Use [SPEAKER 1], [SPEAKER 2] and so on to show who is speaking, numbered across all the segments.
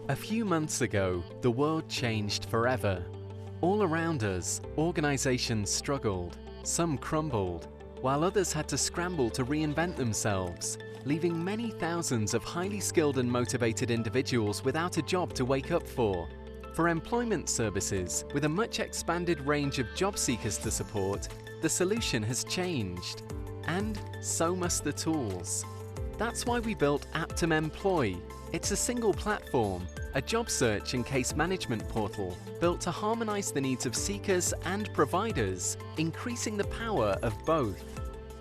[SPEAKER 1] A few months ago, the world changed forever. All around us, organizations struggled, some crumbled, while others had to scramble to reinvent themselves, leaving many thousands of highly skilled and motivated individuals without a job to wake up for. For employment services, with a much expanded range of job seekers to support, the solution has changed. And so must the tools. That's why we built Aptum Employ. It's a single platform, a job search and case management portal built to harmonize the needs of seekers and providers, increasing the power of both.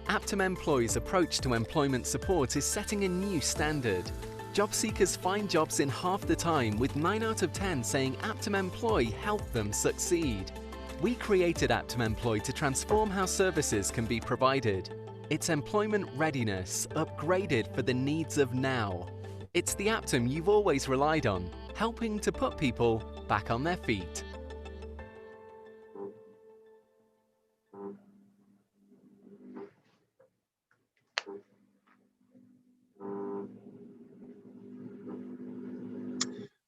[SPEAKER 1] Aptum Employ's approach to employment support is setting a new standard. Job seekers find jobs in half the time, with 9 out of 10 saying Aptum Employ helped them succeed. We created Aptum Employ to transform how services can be provided. It's employment readiness upgraded for the needs of now. It's the Aptum you've always relied on, helping to put people back on their feet.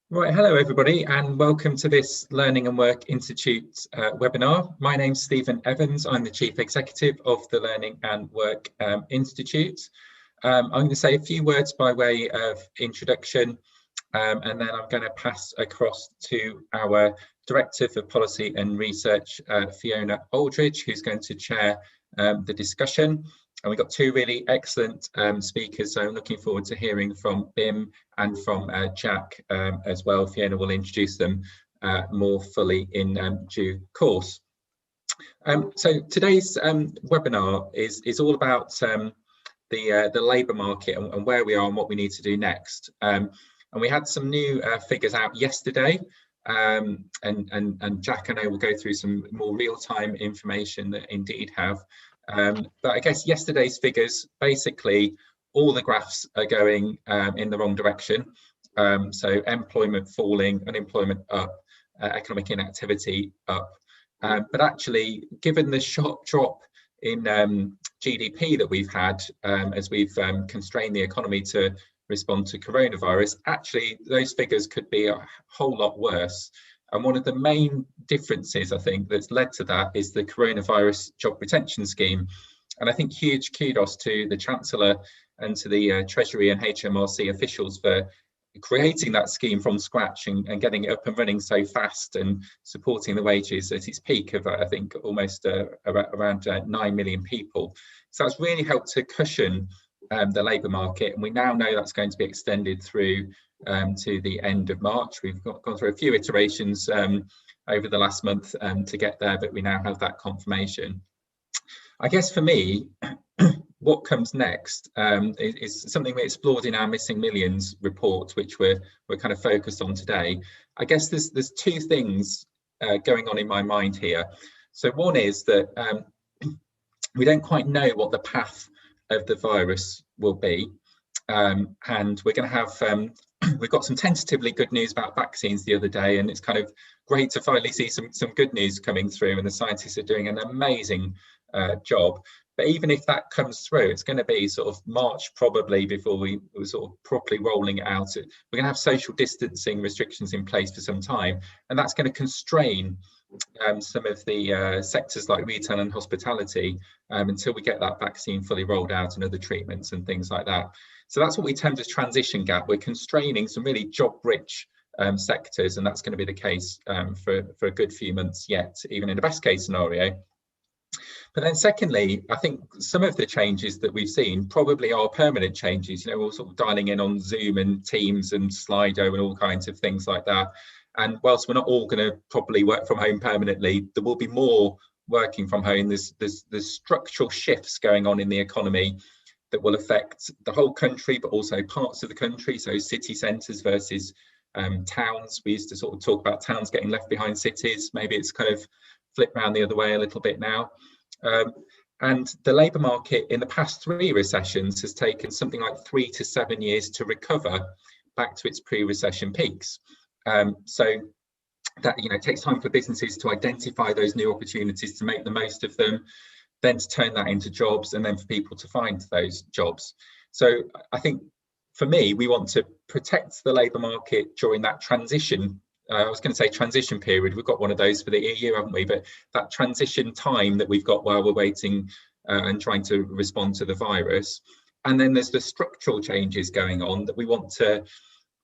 [SPEAKER 2] Right, hello everybody and welcome to this Learning and Work Institute webinar. My name's Stephen Evans, I'm the Chief Executive of the Learning and Work Institute. I'm going to say a few words by way of introduction and then I'm going to pass across to our Director for Policy and Research, Fiona Aldridge, who's going to chair the discussion. And we've got two really excellent speakers, so I'm looking forward to hearing from Bim and from Jack as well. Fiona will introduce them more fully in due course. So today's webinar is all about the labour market and where we are and what we need to do next. And we had some new figures out yesterday, and Jack and I will go through some more real-time information that Indeed have. But I guess yesterday's figures, basically all the graphs are going in the wrong direction. So employment falling, unemployment up, economic inactivity up. But actually, given the sharp drop in GDP that we've had as we've constrained the economy to respond to coronavirus, actually those figures could be a whole lot worse. And one of the main differences, I think, that's led to that is the coronavirus job retention scheme. And I think huge kudos to the Chancellor and to the Treasury and HMRC officials for creating that scheme from scratch and getting it up and running so fast and supporting the wages at its peak of, I think, almost around 9 million people. So that's really helped to cushion the labour market, and we now know that's going to be extended through to the end of March. We've gone through a few iterations over the last month to get there, but we now have that confirmation. I guess for me, what comes next is something we explored in our Missing Millions report, which we're kind of focused on today. I guess there's two things going on in my mind here. So one is that we don't quite know what the path of the virus will be, and we're going to have we've got some tentatively good news about vaccines the other day, and it's kind of great to finally see some good news coming through, and the scientists are doing an amazing job. But even if that comes through, it's going to be sort of March probably before we're sort of properly rolling it out. We're going to have social distancing restrictions in place for some time, and that's going to constrain some of the sectors like retail and hospitality until we get that vaccine fully rolled out and other treatments and things like that. So that's what we termed as transition gap. We're constraining some really job-rich sectors, and that's going to be the case for a good few months yet, even in the best case scenario. But then secondly, I think some of the changes that we've seen probably are permanent changes. You know, we're sort of dialing in on Zoom and Teams and Slido and all kinds of things like that. And whilst we're not all going to probably work from home permanently, there will be more working from home. There's structural shifts going on in the economy that will affect the whole country, but also parts of the country. So city centres versus towns. We used to sort of talk about towns getting left behind cities. Maybe it's kind of flipped around the other way a little bit now. And the labour market in the past 3 recessions has taken something like 3 to 7 years to recover back to its pre-recession peaks. So that, you know, it takes time for businesses to identify those new opportunities, to make the most of them, then to turn that into jobs, and then for people to find those jobs. So I think for me, we want to protect the labour market during that transition. I was going to say transition period. We've got one of those for the EU, haven't we? But that transition time that we've got while we're waiting and trying to respond to the virus. And then there's the structural changes going on that we want to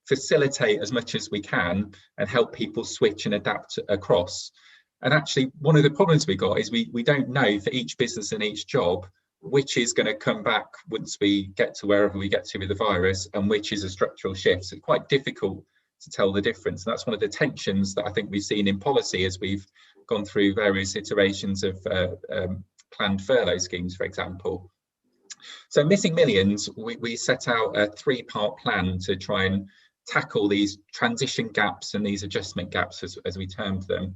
[SPEAKER 2] facilitate as much as we can and help people switch and adapt across. And actually, one of the problems we got is we don't know for each business and each job which is going to come back once we get to wherever we get to with the virus, and which is a structural shift. So it's quite difficult to tell the difference. And that's one of the tensions that I think we've seen in policy as we've gone through various iterations of planned furlough schemes, for example. So Missing Millions, we set out a 3-part plan to try and tackle these transition gaps and these adjustment gaps, as we termed them.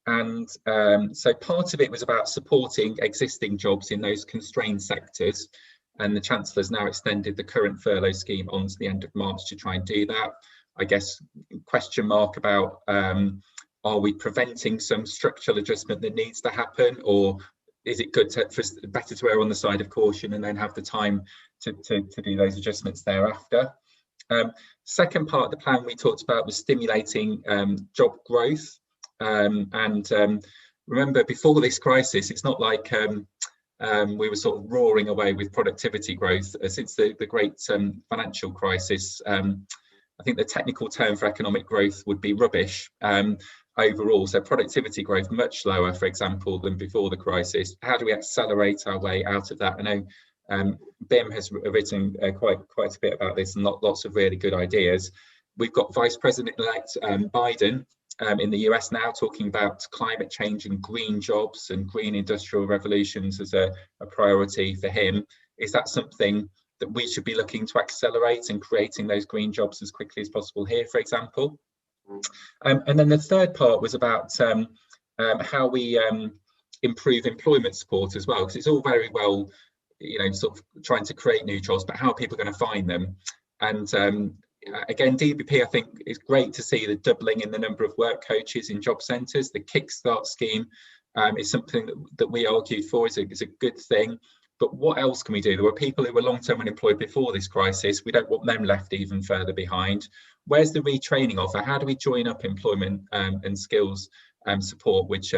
[SPEAKER 2] So part of it was about supporting existing jobs in those constrained sectors, and the Chancellor's now extended the current furlough scheme on to the end of March to try and do that. I guess question mark about are we preventing some structural adjustment that needs to happen, or is it good better to err on the side of caution and then have the time to do those adjustments thereafter? Second part of the plan we talked about was stimulating job growth. Remember, before this crisis, it's not like we were sort of roaring away with productivity growth. Since the great financial crisis, I think the technical term for economic growth would be rubbish overall. So productivity growth much lower, for example, than before the crisis. How do we accelerate our way out of that? I know BIM has written quite a bit about this, and lots of really good ideas. We've got Vice President-elect Biden in the US now talking about climate change and green jobs and green industrial revolutions as a priority for him. Is that something that we should be looking to accelerate and creating those green jobs as quickly as possible here, for example? And then the third part was about how we improve employment support as well, because it's all very well, you know, sort of trying to create new jobs, but how are people going to find them? And again, DBP, I think it's great to see the doubling in the number of work coaches in job centres. The Kickstart scheme is something that we argued for is a good thing. But what else can we do? There were people who were long-term unemployed before this crisis. We don't want them left even further behind. Where's the retraining offer? How do we join up employment and skills support, which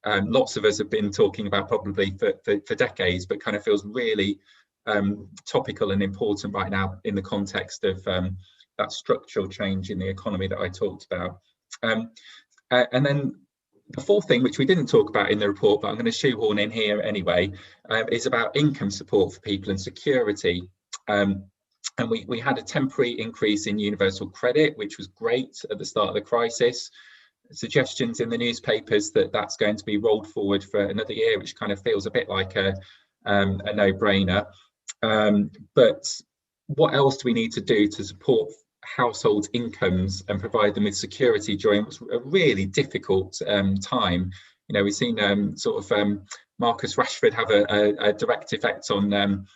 [SPEAKER 2] lots of us have been talking about probably for decades, but kind of feels really topical and important right now in the context of that structural change in the economy that I talked about. And then the fourth thing, which we didn't talk about in the report, but I'm going to shoehorn in here anyway, is about income support for people and security. And we had a temporary increase in universal credit, which was great at the start of the crisis. Suggestions in the newspapers that that's going to be rolled forward for another year, which kind of feels a bit like a no-brainer. But what else do we need to do to support household incomes and provide them with security during what's a really difficult time? You know, we've seen Marcus Rashford have a direct effect on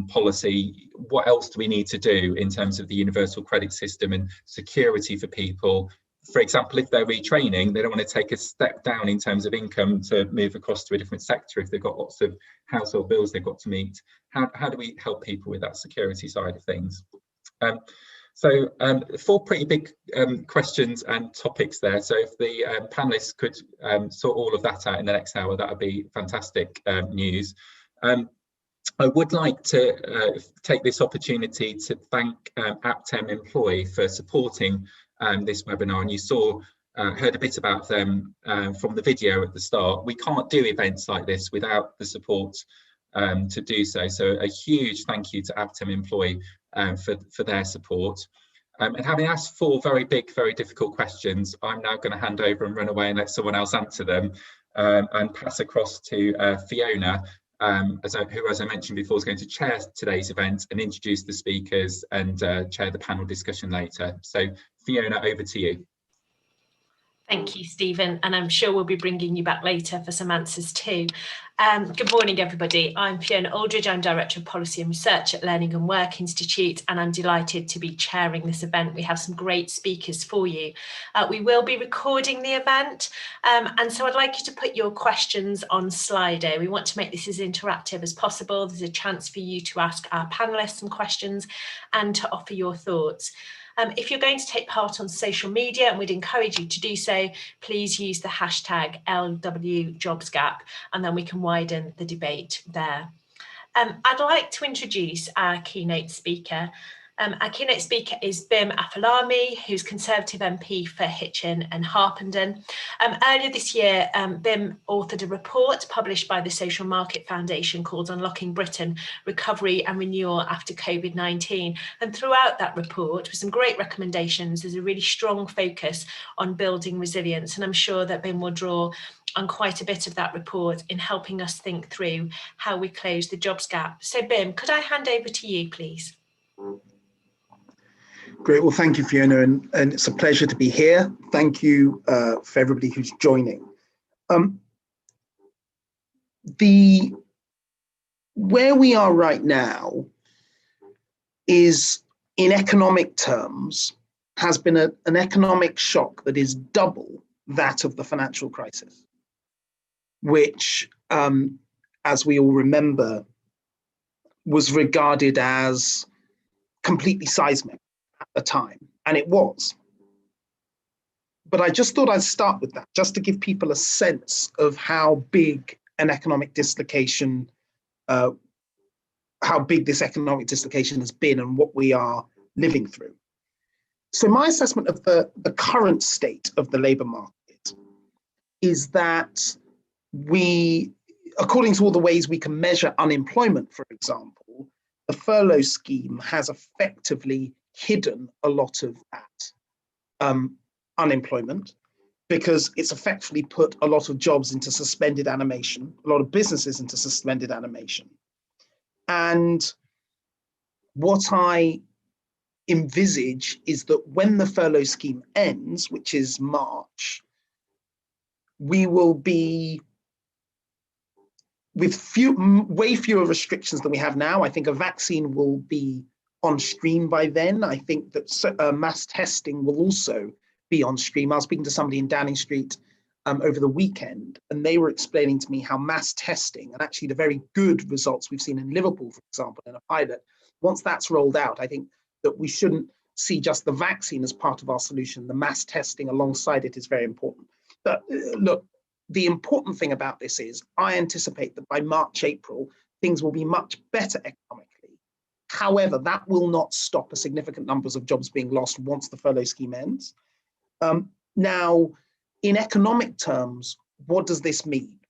[SPEAKER 2] policy. What else do we need to do in terms of the universal credit system and security for people? For example, if they're retraining, they don't want to take a step down in terms of income to move across to a different sector if they've got lots of household bills they've got to meet. How do we help people with that security side of things? So 4 pretty big questions and topics there. So if the panelists could sort all of that out in the next hour, that would be fantastic news. I would like to take this opportunity to thank Aptem Employ for supporting this webinar. And you heard a bit about them from the video at the start. We can't do events like this without the support to do so. So a huge thank you to Aptem Employ for their support. And having asked 4 very big, very difficult questions, I'm now going to hand over and run away and let someone else answer them, and pass across to Fiona, who, as I mentioned before, is going to chair today's event and introduce the speakers and chair the panel discussion later. So Fiona, over to you.
[SPEAKER 3] Thank you, Stephen, and I'm sure we'll be bringing you back later for some answers too. Good morning, everybody. I'm Fiona Aldridge. I'm Director of Policy and Research at Learning and Work Institute, and I'm delighted to be chairing this event. We have some great speakers for you. We will be recording the event, and so I'd like you to put your questions on Slido. We want to make this as interactive as possible. There's a chance for you to ask our panellists some questions and to offer your thoughts. If you're going to take part on social media, and we'd encourage you to do so, please use the hashtag LWJobsGap, and then we can widen the debate there. I'd like to introduce our keynote speaker. Our keynote speaker is Bim Afalami, who's Conservative MP for Hitchin and Harpenden. Earlier this year, Bim authored a report published by the Social Market Foundation called Unlocking Britain, Recovery and Renewal After COVID-19. And throughout that report, with some great recommendations, there's a really strong focus on building resilience. And I'm sure that Bim will draw on quite a bit of that report in helping us think through how we close the jobs gap. So Bim, could I hand over to you, please?
[SPEAKER 4] Great. Well, thank you, Fiona, and it's a pleasure to be here. Thank you for everybody who's joining. Where we are right now is, in economic terms, has been an economic shock that is double that of the financial crisis, which, as we all remember, was regarded as completely seismic at the time, and it was. But I just thought I'd start with that, just to give people a sense of how big an economic dislocation, how big this economic dislocation has been and what we are living through. So my assessment of the current state of the labour market is that we, according to all the ways we can measure unemployment, for example, the furlough scheme has effectively hidden a lot of that unemployment, because it's effectively put a lot of jobs into suspended animation, a lot of businesses into suspended animation. And what I envisage is that when the furlough scheme ends, which is March, we will be with way fewer restrictions than we have now. I think a vaccine will be on stream by then. I think that mass testing will also be on stream. I was speaking to somebody in Downing Street over the weekend, and they were explaining to me how mass testing, and actually the very good results we've seen in Liverpool, for example, in a pilot, once that's rolled out, I think that we shouldn't see just the vaccine as part of our solution. The mass testing alongside it is very important. But look, the important thing about this is I anticipate that by March, April, things will be much better economically. However, that will not stop a significant numbers of jobs being lost once the furlough scheme ends. Now, in economic terms, what does this mean?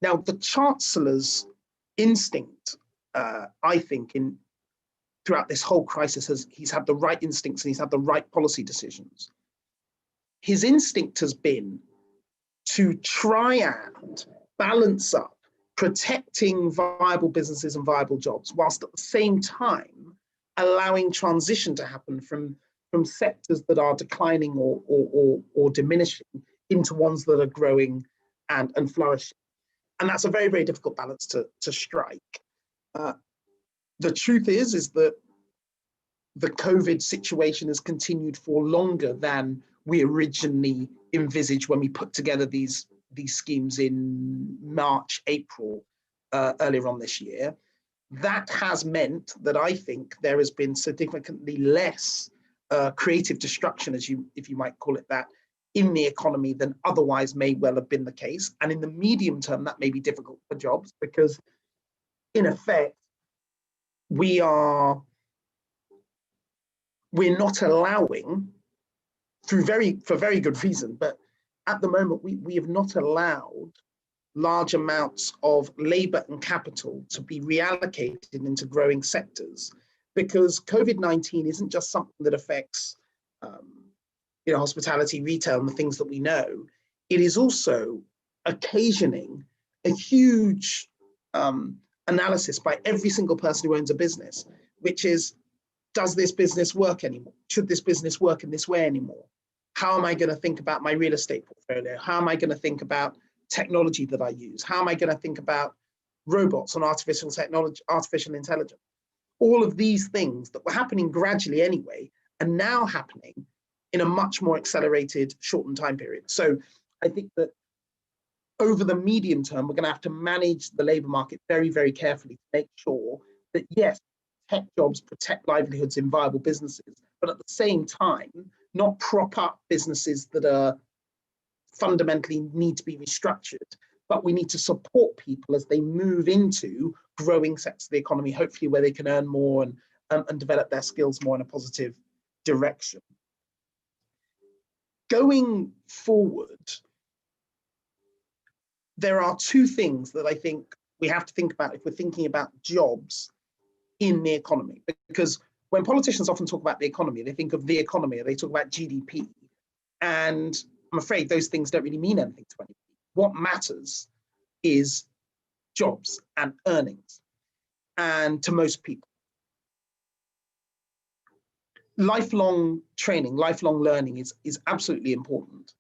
[SPEAKER 4] Now, the Chancellor's instinct, I think, throughout this whole crisis, he's had the right instincts and he's had the right policy decisions. His instinct has been to try and balance up protecting viable businesses and viable jobs, whilst at the same time allowing transition to happen from sectors that are declining or diminishing into ones that are growing and flourishing. And that's a very, very difficult balance to strike. The truth is that the COVID situation has continued for longer than we originally envisaged when we put together these schemes in March, April, earlier on this year. That has meant that I think there has been significantly less creative destruction, if you might call it that, in the economy than otherwise may well have been the case. And in the medium term, that may be difficult for jobs, because in effect, we're not allowing, for very good reason, but at the moment we have not allowed large amounts of labour and capital to be reallocated into growing sectors, because COVID-19 isn't just something that affects hospitality, retail, and the things that we know. It is also occasioning a huge analysis by every single person who owns a business, which is, does this business work anymore? Should this business work in this way anymore? How am I going to think about my real estate portfolio? How am I going to think about technology that I use? How am I going to think about robots and artificial intelligence? All of these things that were happening gradually anyway are now happening in a much more accelerated, shortened time period. So I think that over the medium term, we're going to have to manage the labour market very, very carefully to make sure that, yes, tech jobs protect livelihoods in viable businesses, but at the same time, not prop up businesses that are fundamentally need to be restructured, but we need to support people as they move into growing sectors of the economy, hopefully where they can earn more and develop their skills more in a positive direction. Going forward, there are two things that I think we have to think about if we're thinking about jobs in the economy, because when politicians often talk about the economy, they think of the economy, or they talk about GDP. And I'm afraid those things don't really mean anything to anybody. What matters is jobs and earnings, and to most people. Lifelong training, lifelong learning is absolutely important.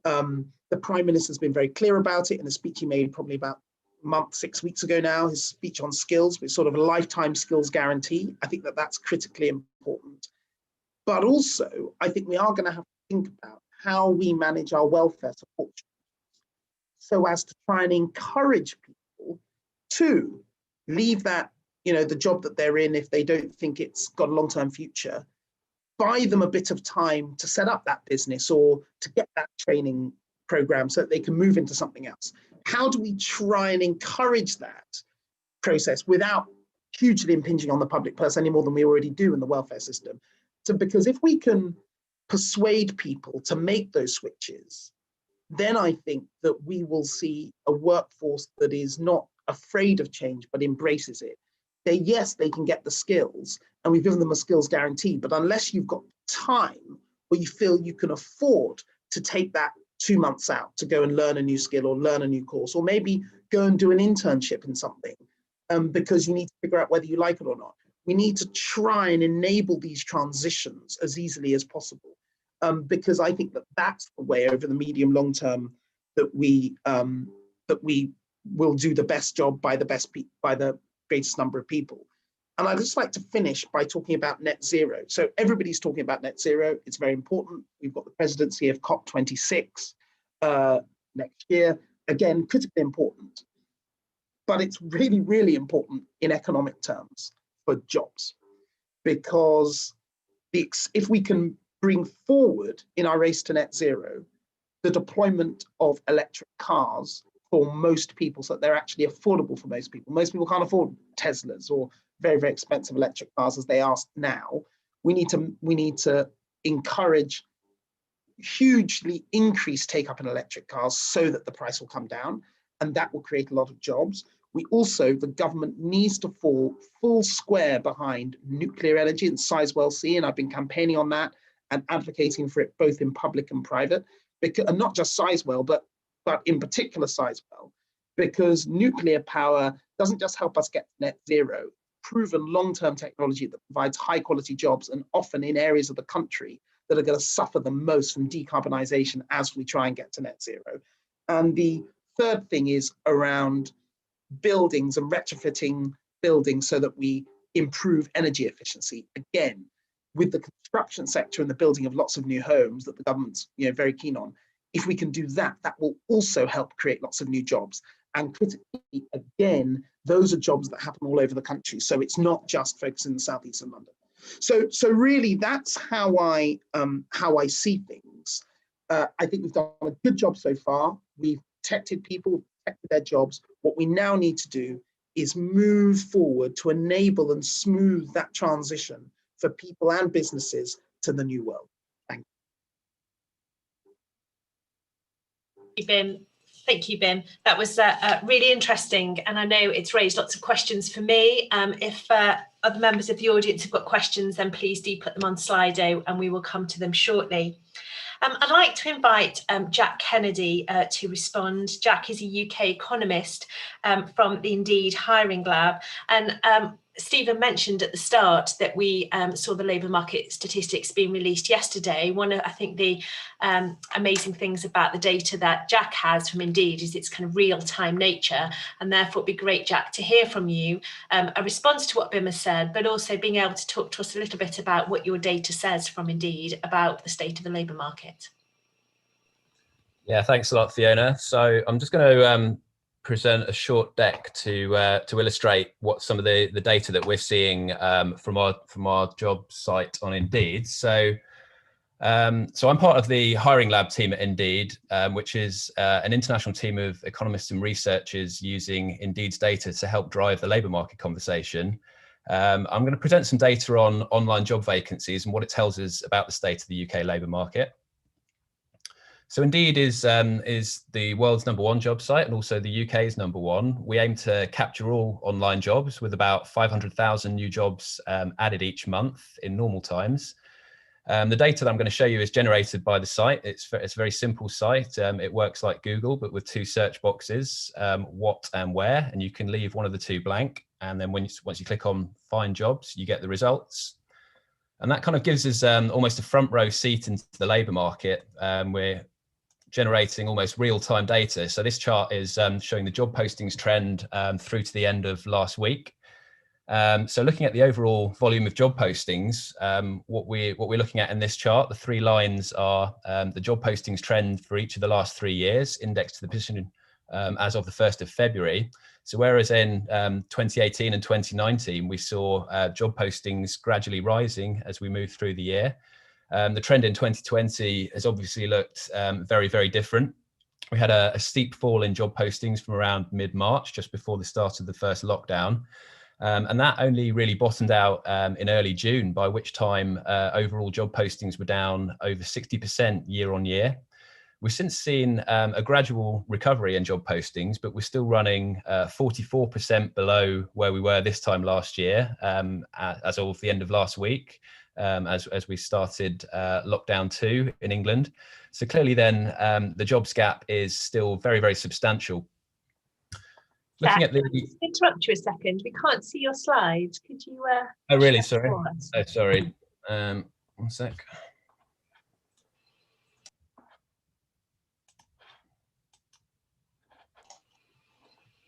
[SPEAKER 4] The Prime Minister's been very clear about it in a speech he made probably about a month, 6 weeks ago now, his speech on skills, with sort of a lifetime skills guarantee. I think that that's critically important. But also, I think we are going to have to think about how we manage our welfare support so as to try and encourage people to leave that, the job that they're in if they don't think it's got a long-term future, buy them a bit of time to set up that business or to get that training program so that they can move into something else. How do we try and encourage that process without hugely impinging on the public purse any more than we already do in the welfare system? So, because if we can persuade people to make those switches, then I think that we will see a workforce that is not afraid of change, but embraces it. Yes, they can get the skills, and we've given them a skills guarantee, but unless you've got time or you feel you can afford to take that 2 months out to go and learn a new skill or learn a new course, or maybe go and do an internship in something because you need to figure out whether you like it or not. We need to try and enable these transitions as easily as possible, because I think that that's the way over the medium long term that we will do the best job by the greatest number of people. And I'd just like to finish by talking about net zero. So everybody's talking about net zero. It's very important. We've got the presidency of COP26 next year. Again, critically important. But it's really, really important in economic terms for jobs, because if we can bring forward in our race to net zero the deployment of electric cars for most people, so that they're actually affordable for most people. Most people can't afford Teslas or very, very expensive electric cars as they are now. We need to encourage hugely increased take up in electric cars so that the price will come down, and that will create a lot of jobs. The government needs to fall full square behind nuclear energy and Sizewell C, and I've been campaigning on that and advocating for it both in public and private, and not just Sizewell, but in particular Sizewell, because nuclear power doesn't just help us get net zero, proven long-term technology that provides high-quality jobs, and often in areas of the country that are going to suffer the most from decarbonisation as we try and get to net zero. And the third thing is around buildings and retrofitting buildings so that we improve energy efficiency. Again, with the construction sector and the building of lots of new homes that the government's very keen on, if we can do that, that will also help create lots of new jobs. And critically, again, those are jobs that happen all over the country. So it's not just focused in the southeast of London. So really, that's how I see things. I think we've done a good job so far. We've protected people, protected their jobs. What we now need to do is move forward to enable and smooth that transition for people and businesses to the new world. Thank
[SPEAKER 3] you, Bim. Thank you, Bim. That was really interesting, and I know it's raised lots of questions for me. If other members of the audience have got questions, then please do put them on Slido and we will come to them shortly. I'd like to invite Jack Kennedy to respond. Jack is a UK economist from the Indeed Hiring Lab, and Stephen mentioned at the start that we saw the labour market statistics being released yesterday. One of, I think, the amazing things about the data that Jack has from Indeed is its kind of real-time nature, and therefore it'd be great, Jack, to hear from you a response to what Bim has said, but also being able to talk to us a little bit about what your data says from Indeed about the state of the labour market.
[SPEAKER 5] Yeah, thanks a lot, Fiona. So I'm just going to present a short deck to illustrate what some of the data that we're seeing from our job site on Indeed. So I'm part of the hiring lab team at Indeed, which is an international team of economists and researchers using Indeed's data to help drive the labour market conversation. I'm going to present some data on online job vacancies and what it tells us about the state of the UK labour market. So Indeed is the world's #1 job site and also the UK's #1. We aim to capture all online jobs with about 500,000 new jobs added each month in normal times. The data that I'm going to show you is generated by the site. It's a very simple site. It works like Google, but with 2 search boxes, what and where, and you can leave one of the 2 blank. And then once you click on Find Jobs, you get the results. And that kind of gives us almost a front row seat into the labour market. We're generating almost real-time data. So this chart is showing the job postings trend through to the end of last week. So looking at the overall volume of job postings, what we're looking at in this chart, the 3 lines are the job postings trend for each of the last 3 years, indexed to the position as of the 1st of February. So whereas in 2018 and 2019, we saw job postings gradually rising as we moved through the year. The trend in 2020 has obviously looked very, very different. We had a steep fall in job postings from around mid-March, just before the start of the first lockdown. And that only really bottomed out in early June, by which time overall job postings were down over 60% year on year. We've since seen a gradual recovery in job postings, but we're still running 44% below where we were this time last year, as of the end of last week. As we started lockdown 2 in England. So clearly then the jobs gap is still very, very substantial. Looking at the...
[SPEAKER 3] Interrupt you a second, we can't see your slides. Could you...
[SPEAKER 5] oh, really? Sorry. Oh, sorry. 1 sec.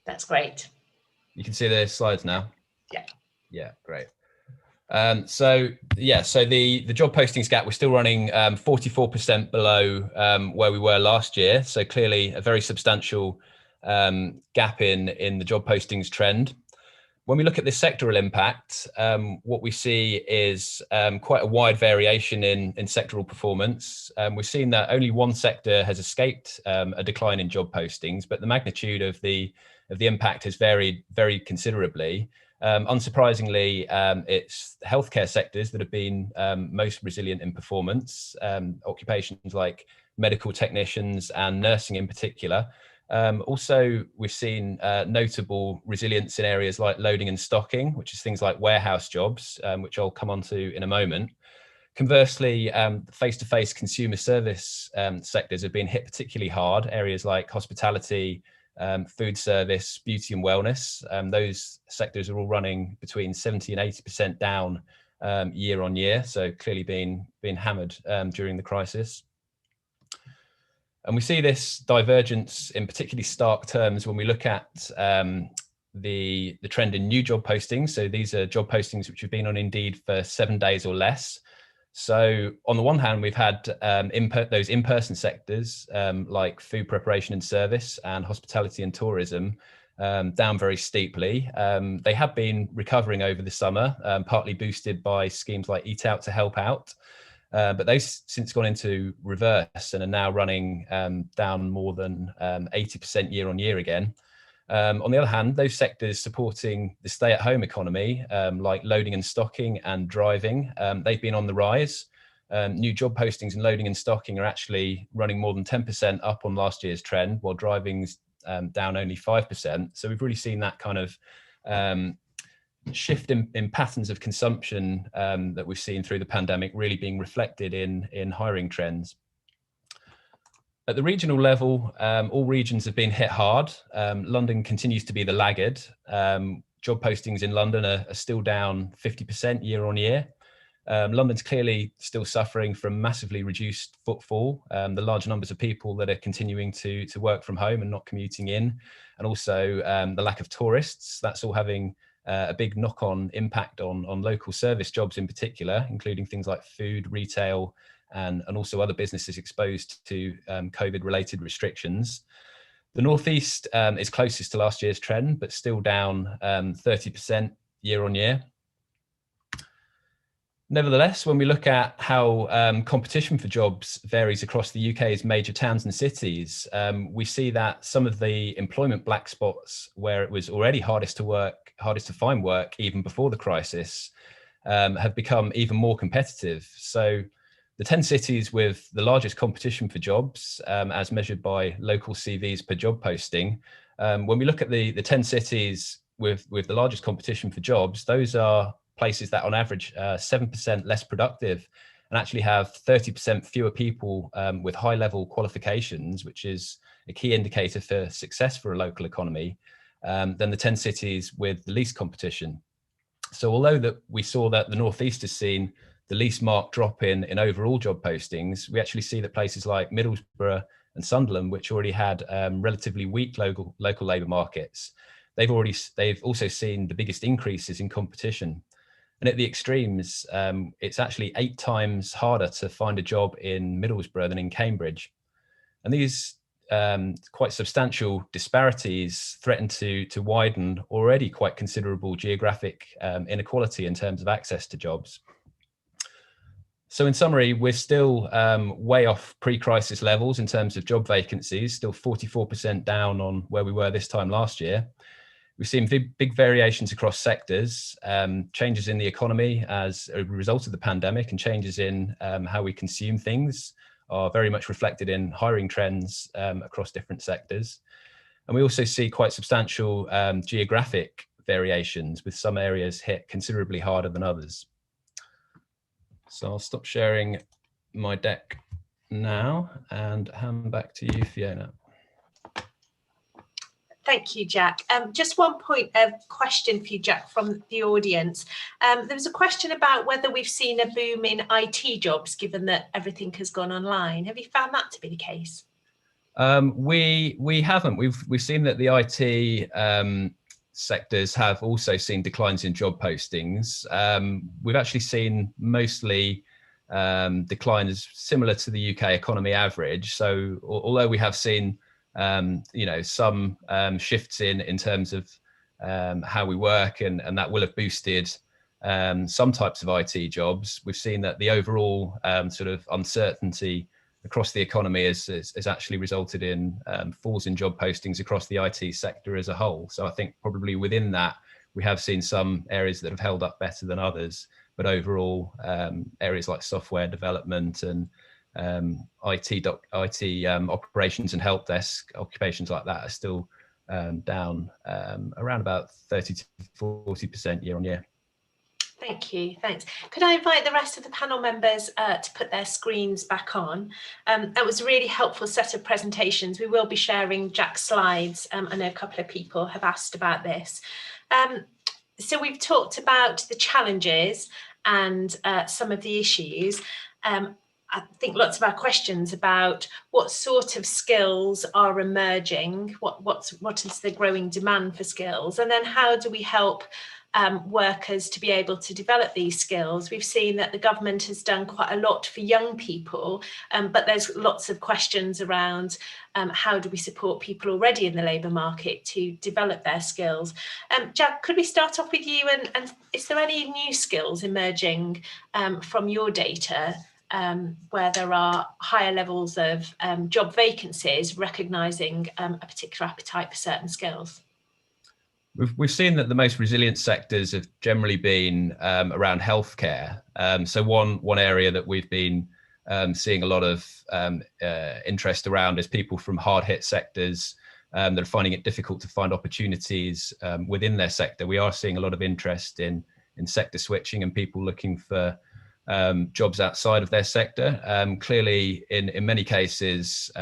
[SPEAKER 3] That's great.
[SPEAKER 5] You can see the slides now?
[SPEAKER 3] Yeah.
[SPEAKER 5] Yeah, great. So the job postings gap, we're still running 44% below where we were last year. So clearly a very substantial gap in the job postings trend. When we look at the sectoral impact, what we see is quite a wide variation in sectoral performance. We've seen that only one sector has escaped a decline in job postings, but the magnitude of the impact has varied very considerably. Unsurprisingly, it's healthcare sectors that have been most resilient in performance, occupations like medical technicians and nursing in particular. Also, we've seen notable resilience in areas like loading and stocking, which is things like warehouse jobs, which I'll come on to in a moment. Conversely, face-to-face consumer service sectors have been hit particularly hard, areas like hospitality, food service, beauty and wellness. Those sectors are all running between 70 and 80% down year on year, so clearly being hammered during the crisis. And we see this divergence in particularly stark terms when we look at the trend in new job postings. So these are job postings which have been on Indeed for 7 days or less. So on the one hand, we've had those in-person sectors like food preparation and service and hospitality and tourism down very steeply. They have been recovering over the summer, partly boosted by schemes like Eat Out to help out. But they've since gone into reverse and are now running down more than 80% year on year again. On the other hand, those sectors supporting the stay-at-home economy, like loading and stocking and driving, they've been on the rise. New job postings and loading and stocking are actually running more than 10% up on last year's trend, while driving's down only 5%. So we've really seen that kind of shift in patterns of consumption that we've seen through the pandemic really being reflected in hiring trends. At the regional level, all regions have been hit hard. London continues to be the laggard. job postings in London are still down 50% year on year. London's clearly still suffering from massively reduced footfall, the large numbers of people that are continuing to work from home and not commuting in, and also the lack of tourists. That's all having a big knock-on impact on local service jobs in particular, including things like food, retail, and also other businesses exposed to COVID-related restrictions. The Northeast is closest to last year's trend, but still down 30% year on year. Nevertheless, when we look at how competition for jobs varies across the UK's major towns and cities, we see that some of the employment black spots where it was already hardest to find work even before the crisis, have become even more competitive. So the 10 cities with the largest competition for jobs, as measured by local CVs per job posting, when we look at the 10 cities with the largest competition for jobs, those are places that on average 7% less productive and actually have 30% fewer people with high level qualifications, which is a key indicator for success for a local economy, than the 10 cities with the least competition. So although that we saw that the Northeast has seen the least marked drop in overall job postings, we actually see that places like Middlesbrough and Sunderland, which already had relatively weak local labour markets, they've also seen the biggest increases in competition. And at the extremes, it's actually 8 times harder to find a job in Middlesbrough than in Cambridge. And these quite substantial disparities threaten to widen already quite considerable geographic inequality in terms of access to jobs. So in summary, we're still way off pre-crisis levels in terms of job vacancies, still 44% down on where we were this time last year. We've seen big variations across sectors, changes in the economy as a result of the pandemic, and changes in how we consume things are very much reflected in hiring trends across different sectors. And we also see quite substantial geographic variations, with some areas hit considerably harder than others. So I'll stop sharing my deck now and hand back to you, Fiona.
[SPEAKER 3] Thank you, Jack. Just one point of question for you, Jack, from the audience. There was a question about whether we've seen a boom in IT jobs, given that everything has gone online. Have you found that to be the case?
[SPEAKER 5] We haven't. We've seen that the IT sectors have also seen declines in job postings. We've actually seen mostly declines similar to the UK economy average. So although we have seen some shifts in terms of how we work, and that will have boosted some types of IT jobs, we've seen that the overall sort of uncertainty across the economy has actually resulted in falls in job postings across the IT sector as a whole. So I think probably within that, we have seen some areas that have held up better than others, but overall areas like software development and IT operations and help desk occupations like that are still down around about 30 to 40% year on year.
[SPEAKER 3] Thank you, thanks. Could I invite the rest of the panel members to put their screens back on? That was a really helpful set of presentations. We will be sharing Jack's slides. I know a couple of people have asked about this. So we've talked about the challenges and some of the issues. I think lots of our questions about what sort of skills are emerging, what is the growing demand for skills, and then how do we help workers to be able to develop these skills. We've seen that the government has done quite a lot for young people, but there's lots of questions around how do we support people already in the labour market to develop their skills. Jack, could we start off with you, and is there any new skills emerging from your data where there are higher levels of job vacancies, recognising a particular appetite for certain skills?
[SPEAKER 5] We've seen that the most resilient sectors have generally been around healthcare. So one area that we've been seeing a lot of interest around is people from hard-hit sectors that are finding it difficult to find opportunities within their sector. We are seeing a lot of interest in sector switching and people looking for jobs outside of their sector. Clearly, in many cases,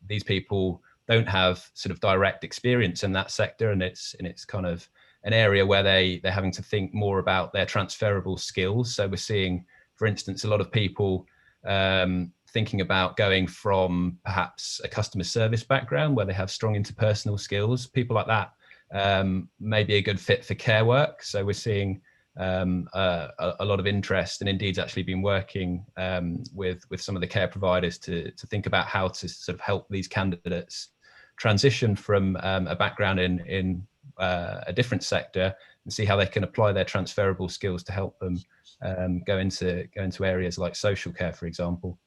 [SPEAKER 5] these people don't have sort of direct experience in that sector, and it's kind of an area where they're having to think more about their transferable skills. So we're seeing, for instance, a lot of people thinking about going from perhaps a customer service background where they have strong interpersonal skills. People like that may be a good fit for care work. So we're seeing a lot of interest, and Indeed's actually been working with some of the care providers to think about how to sort of help these candidates transition from a background in a different sector and see how they can apply their transferable skills to help them go into areas like social care, for example.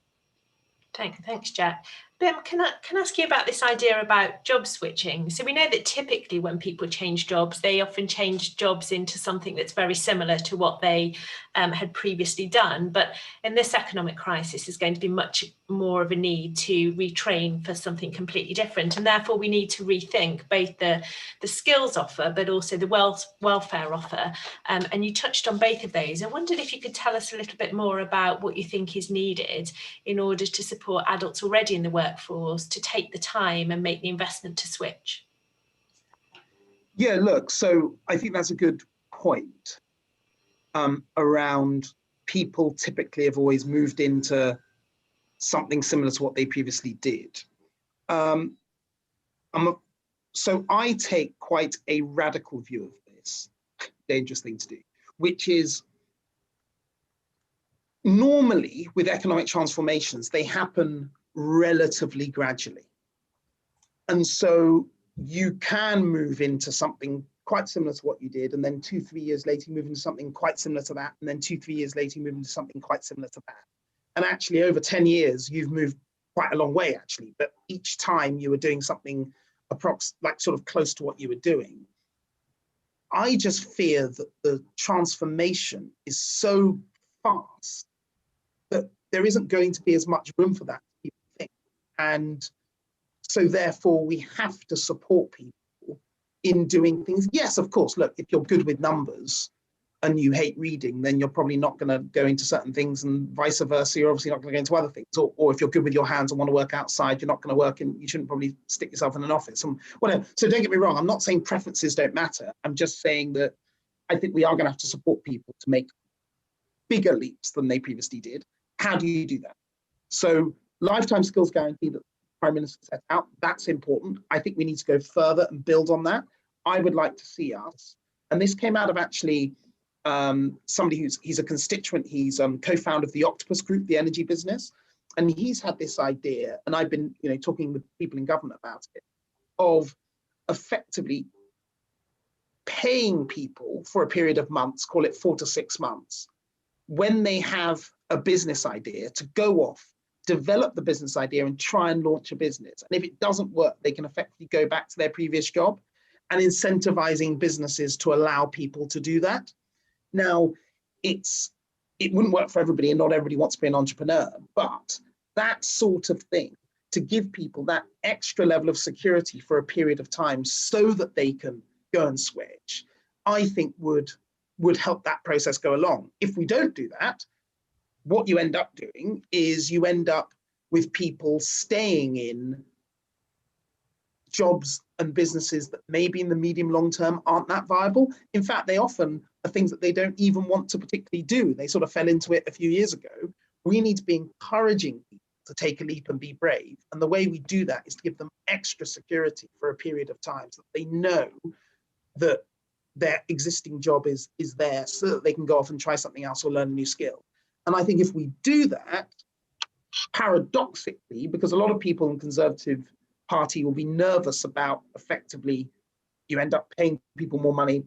[SPEAKER 3] Thanks, Jack. Ben, can I ask you about this idea about job switching? So we know that typically when people change jobs, they often change jobs into something that's very similar to what they had previously done. But in this economic crisis, there's going to be much more of a need to retrain for something completely different. And therefore, we need to rethink both the skills offer, but also the welfare offer. And you touched on both of those. I wondered if you could tell us a little bit more about what you think is needed in order to support adults already in the workforce to take the time and make the investment to switch.
[SPEAKER 4] Yeah, look, so I think that's a good point around people typically have always moved into something similar to what they previously did. So I take quite a radical view of this, dangerous thing to do, which is normally with economic transformations, they happen relatively gradually. And so you can move into something quite similar to what you did, and then 2-3 years later, you move into something quite similar to that, and then 2-3 years later, you move into something quite similar to that. And actually, over 10 years, you've moved quite a long way, actually. But each time you were doing something like sort of close to what you were doing. I just fear that the transformation is so fast that there isn't going to be as much room for that as people think. And so therefore, we have to support people in doing things. Yes, of course, look, if you're good with numbers and you hate reading, then you're probably not going to go into certain things, and vice versa, you're obviously not going to go into other things. Or if you're good with your hands and want to work outside, you're not going to work in, you shouldn't probably stick yourself in an office and whatever. So don't get me wrong, I'm not saying preferences don't matter. I'm just saying that I think we are going to have to support people to make bigger leaps than they previously did. How do you do that? So lifetime skills guarantee that the Prime Minister set out, that's important. I think we need to go further and build on that. I would like to see us, and this came out of actually somebody he's a constituent, he's co-founder of the Octopus Group, the energy business, and he's had this idea, and I've been talking with people in government about it, of effectively paying people for a period of months, call it 4 to 6 months, when they have a business idea, to go off, develop the business idea and try and launch a business. And if it doesn't work, they can effectively go back to their previous job, and incentivizing businesses to allow people to do that. Now, it wouldn't work for everybody, and not everybody wants to be an entrepreneur, but that sort of thing, to give people that extra level of security for a period of time so that they can go and switch, I think would help that process go along. If we don't do that, what you end up doing is you end up with people staying in jobs and businesses that maybe in the medium long term aren't that viable. In fact, they often are things that they don't even want to particularly do. They sort of fell into it a few years ago. We need to be encouraging people to take a leap and be brave. And the way we do that is to give them extra security for a period of time so that they know that their existing job is there, so that they can go off and try something else or learn a new skill. And I think if we do that, paradoxically, because a lot of people in Conservative Party will be nervous about effectively you end up paying people more money,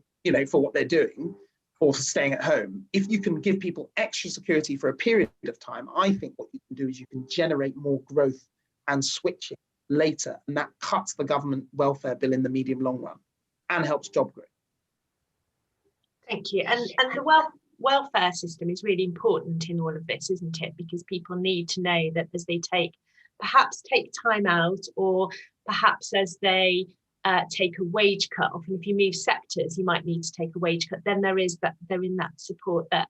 [SPEAKER 4] for what they're doing or for staying at home. If you can give people extra security for a period of time, I think what you can do is you can generate more growth and switching later, and that cuts the government welfare bill in the medium long run and helps job growth.
[SPEAKER 3] Thank you. And the welfare system is really important in all of this, isn't it? Because people need to know that as they perhaps take time out, or perhaps as they take a wage cut, often if you move sectors, you might need to take a wage cut, then they're in that support that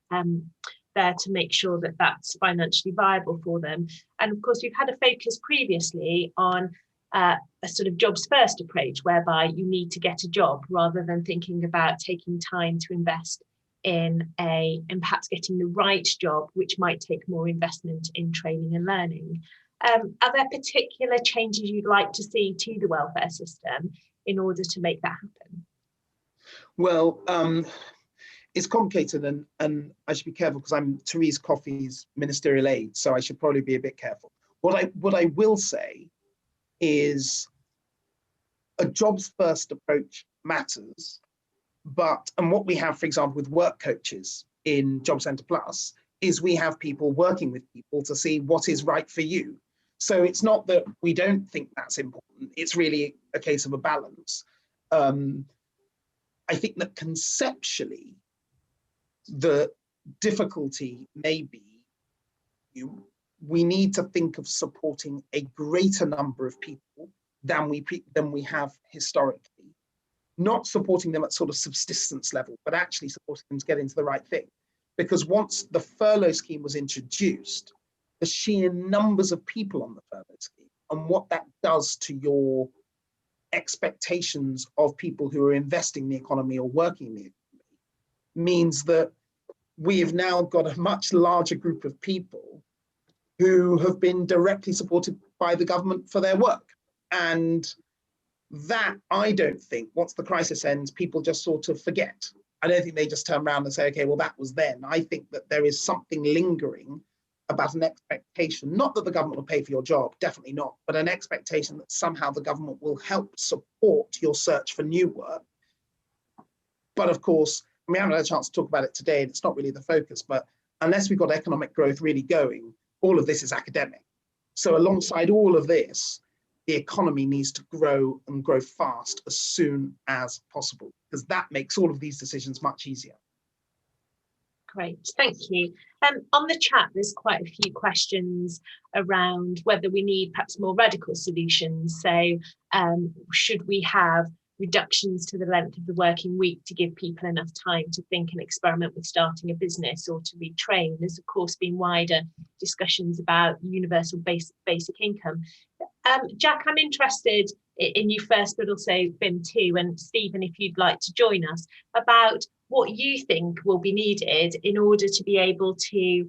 [SPEAKER 3] there to make sure that that's financially viable for them. And of course, we've had a focus previously on a sort of jobs first approach, whereby you need to get a job rather than thinking about taking time to invest in and perhaps getting the right job, which might take more investment in training and learning. Are there particular changes you'd like to see to the welfare system in order to make that happen?
[SPEAKER 4] Well, it's complicated, and I should be careful because I'm Therese Coffey's ministerial aide, so I should probably be a bit careful. What I will say is a jobs first approach matters, and what we have, for example, with work coaches in Job Centre Plus is we have people working with people to see what is right for you. So it's not that we don't think that's important, it's really a case of a balance. I think that conceptually, the difficulty may be we need to think of supporting a greater number of people than we have historically. Not supporting them at sort of subsistence level, but actually supporting them to get into the right thing. Because once the furlough scheme was introduced, the sheer numbers of people on the furlough scheme and what that does to your expectations of people who are investing in the economy or working in the economy means that we have now got a much larger group of people who have been directly supported by the government for their work. And that, I don't think, once the crisis ends, people just sort of forget. I don't think they just turn around and say, okay, well, that was then. I think that there is something lingering about an expectation, not that the government will pay for your job, definitely not, but an expectation that somehow the government will help support your search for new work. But of course, we haven't had a chance to talk about it today, and it's not really the focus, but unless we've got economic growth really going, all of this is academic. So alongside all of this, the economy needs to grow and grow fast as soon as possible, because that makes all of these decisions much easier.
[SPEAKER 3] Great, thank you. On the chat, there's quite a few questions around whether we need perhaps more radical solutions. So should we have reductions to the length of the working week to give people enough time to think and experiment with starting a business or to retrain? There's of course been wider discussions about universal basic income. Jack, I'm interested in you first, but also Bim too, and Stephen, if you'd like to join us, about what you think will be needed in order to be able to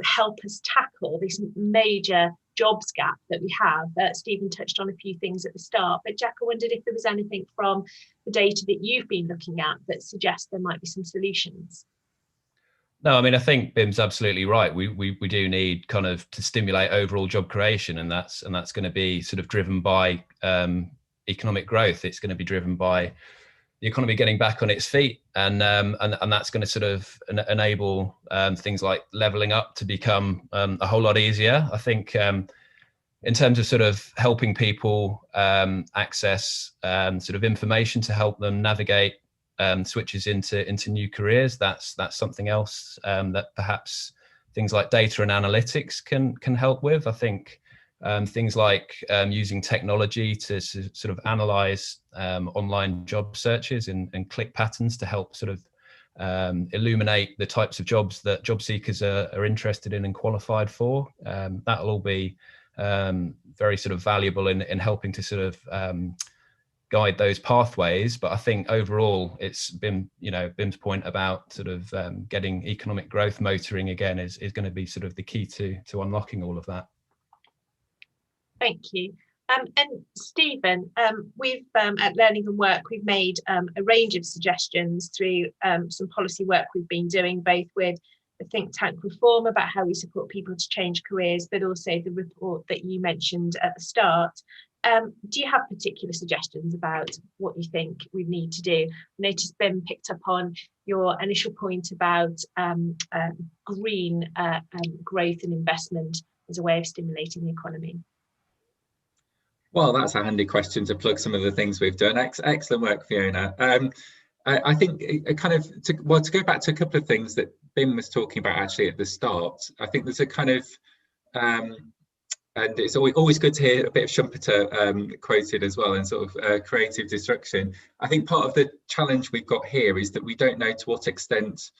[SPEAKER 3] help us tackle this major jobs gap that we have. Stephen touched on a few things at the start, but Jack, I wondered if there was anything from the data that you've been looking at that suggests there might be some solutions.
[SPEAKER 5] No, I mean, I think Bim's absolutely right. We do need kind of to stimulate overall job creation, and that's going to be sort of driven by economic growth. It's going to be driven by the economy getting back on its feet, and that's going to sort of enable things like levelling up to become a whole lot easier. I think in terms of sort of helping people access sort of information to help them navigate switches into new careers, that's something else that perhaps things like data and analytics can help with. I think things like using technology to sort of analyze online job searches and click patterns to help sort of illuminate the types of jobs that job seekers are interested in and qualified for. That'll all be very sort of valuable in helping to sort of guide those pathways. But I think overall it's been, Bim's point about sort of getting economic growth motoring again is going to be sort of the key to unlocking all of that.
[SPEAKER 3] Thank you. And Stephen, we've at Learning and Work, we've made a range of suggestions through some policy work we've been doing, both with the think tank Reform about how we support people to change careers, but also the report that you mentioned at the start. Do you have particular suggestions about what you think we need to do? I noticed Ben picked up on your initial point about green growth and investment as a way of stimulating the economy.
[SPEAKER 2] Well, that's a handy question to plug some of the things we've done. Excellent work, Fiona. I think kind of to go back to a couple of things that Bim was talking about actually at the start. I think there's a kind of and it's always good to hear a bit of Schumpeter quoted as well, and sort of creative destruction. I think part of the challenge we've got here is that we don't know to what extent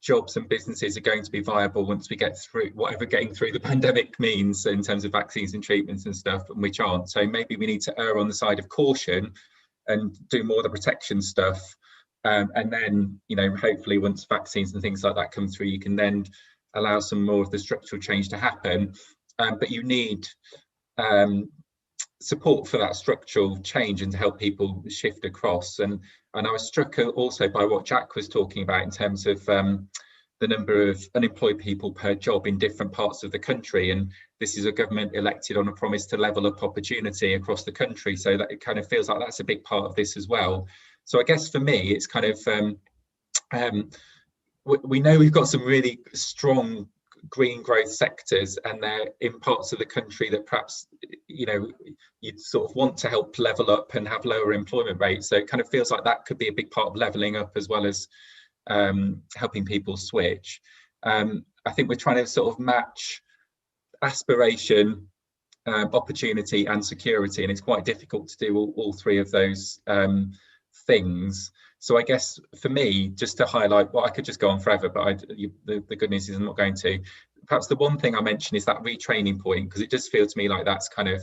[SPEAKER 2] jobs and businesses are going to be viable once we get through whatever getting through the pandemic means in terms of vaccines and treatments and stuff, and which aren't. So maybe we need to err on the side of caution and do more of the protection stuff. And then, you know, hopefully once vaccines and things like that come through, you can then allow some more of the structural change to happen. But you need support for that structural change and to help people shift across. And I was struck also by what Jack was talking about in terms of the number of unemployed people per job in different parts of the country. And this is a government elected on a promise to level up opportunity across the country. So that it kind of feels like that's a big part of this as well. So I guess for me, it's kind of, we know we've got some really strong green growth sectors, and they're in parts of the country that perhaps, you know, you'd sort of want to help level up and have lower employment rates. So it kind of feels like that could be a big part of leveling up as well as helping people switch. I think we're trying to sort of match aspiration, opportunity and security, and it's quite difficult to do all three of those things. So I guess for me, just to highlight, well, I could just go on forever, but the good news is I'm not going to. Perhaps the one thing I mentioned is that retraining point, because it just feels to me like that's kind of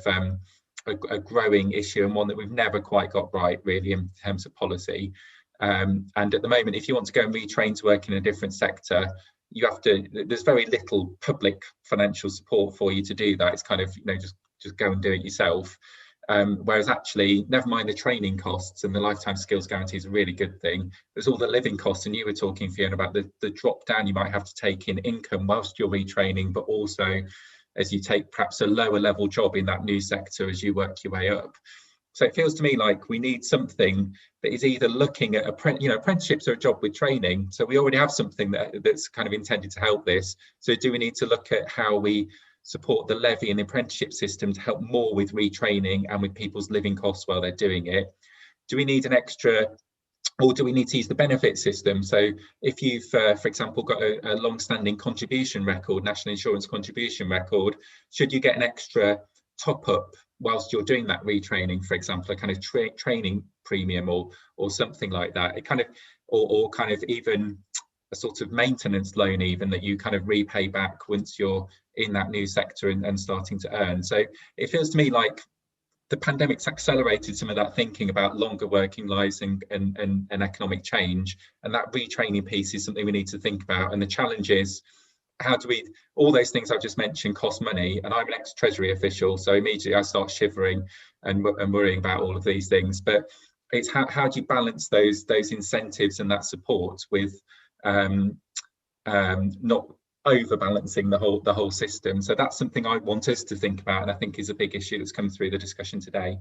[SPEAKER 2] a growing issue, and one that we've never quite got right really in terms of policy. And at the moment, if you want to go and retrain to work in a different sector, you have to, there's very little public financial support for you to do that. It's kind of, you know, just go and do it yourself. Whereas actually, never mind the training costs, and the lifetime skills guarantee is a really good thing. There's all the living costs, and you were talking, Fiona, about the drop down you might have to take in income whilst you're retraining, but also as you take perhaps a lower level job in that new sector as you work your way up. So it feels to me like we need something that is either looking at, apprenticeships are a job with training. So we already have something that's kind of intended to help this. So do we need to look at how we support the levy and the apprenticeship system to help more with retraining and with people's living costs while they're doing it? Do we need an extra, or do we need to use the benefit system? So if you've, for example, got a long-standing contribution record, national insurance contribution record, should you get an extra top up whilst you're doing that retraining, for example, a kind of training premium or something like that? It kind of, or kind of even a sort of maintenance loan even that you kind of repay back once you're in that new sector and starting to earn. So it feels to me like the pandemic's accelerated some of that thinking about longer working lives and economic change, and that retraining piece is something we need to think about. And the challenge is, how do we, all those things I've just mentioned cost money, and I'm an ex-Treasury official, so immediately I start shivering and worrying about all of these things. But it's how do you balance those incentives and that support with not overbalancing the whole system? So that's something I want us to think about, and I think is a big issue that's come through the discussion today.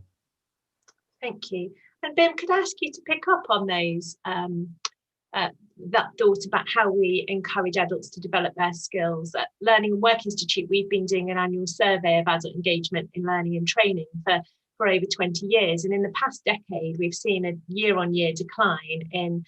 [SPEAKER 3] Thank you. And Ben, could I ask you to pick up on those that thought about how we encourage adults to develop their skills? At Learning and Work Institute, we've been doing an annual survey of adult engagement in learning and training for over 20 years. And in the past decade, we've seen a year-on-year decline in